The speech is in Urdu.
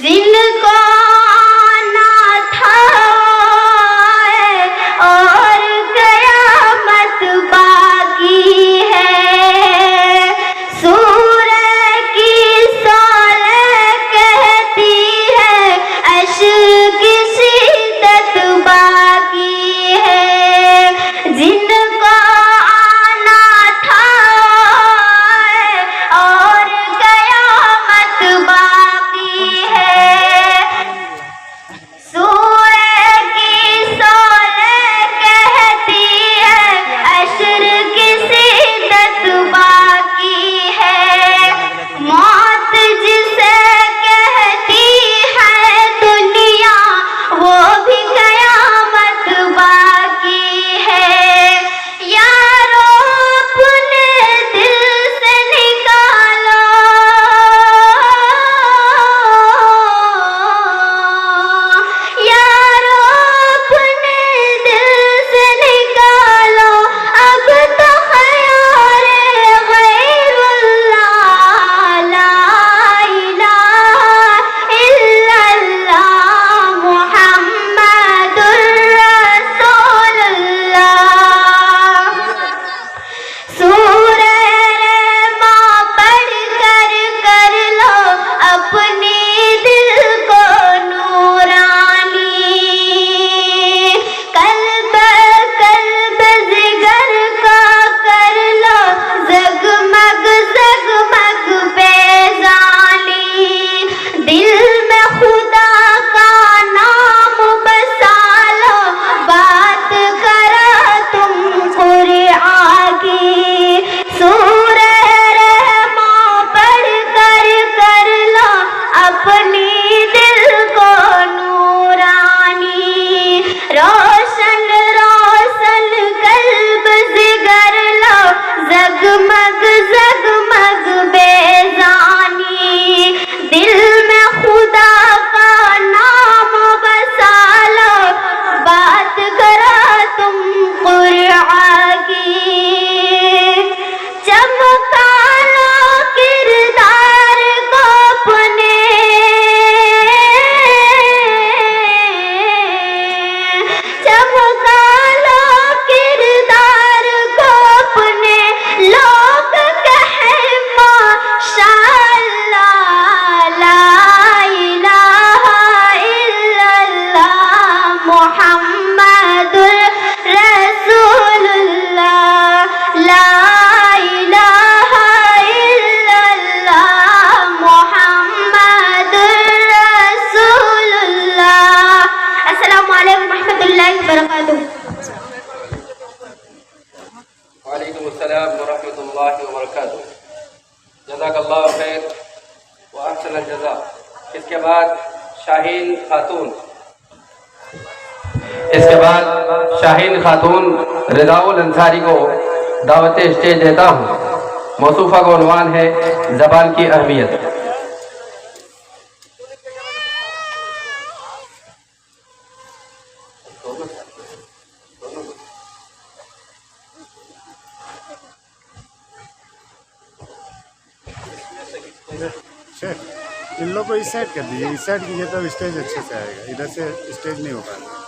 جن کو آنا تھا اور قیامت باقی ہے، سورہ کی صالح کہتی ہے عشق کی شدت باقی ہے، جن کو آنا تھا اور قیامت باقی ہے، سورہ کی صالح کہتی ہے عشر کی شدت باقی ہے، موت جسے کہتی ہے دنیا وہ بھی قیامت باقی ہے، یارو اپنے دل سے نکالو یارو اپنے دل سے نکالو اب تو خیال غیر اللہ، لا الہ الا اللہ محمد الرسول اللہ، سورہ رحماں پڑھ کر لو اپنی دل کو نورانی، قلب قلب جگر کا کر لو زگمگ زگمگ بیزانی، دل میں خدا کا نام بسا لو، بات کرا تم قرآن کی، سورہ رحماں پڑھ کر لو اپنی دل کو نورانی، روشن روشن قلب جگر لو زگمگ زگمگ بیزانی، دل میں خدا کا نام بسا لو، بات کرا تم قرآن کی، چمکا لو کردار کو اپنے، چمکا لو کردار کو اپنے، لوگ کہیں ماشاءاللہ، لا الہ الا اللہ محمد رسول اللہ، لا الہ الا اللہ محمد رسول اللہ۔ السلام علیکم ورحمۃ اللہ وبرکاتہ۔ وعلیکم السلام ورحمۃ اللہ وبرکاتہ۔ جزاک اللہ خیر و احسن الجزاء۔ اس کے بعد شاہین خاتون رضا الانصاری کو دعوت اسٹیج دیتا ہوں۔ موصوفہ کا عنوان ہے زبان کی اہمیت۔ ان لوگ کو اس سائڈ کر دیجیے، اس سائڈ کیجیے تو اسٹیج اچھے سے آئے گا، ادھر سے اسٹیج نہیں ہو پائے گا۔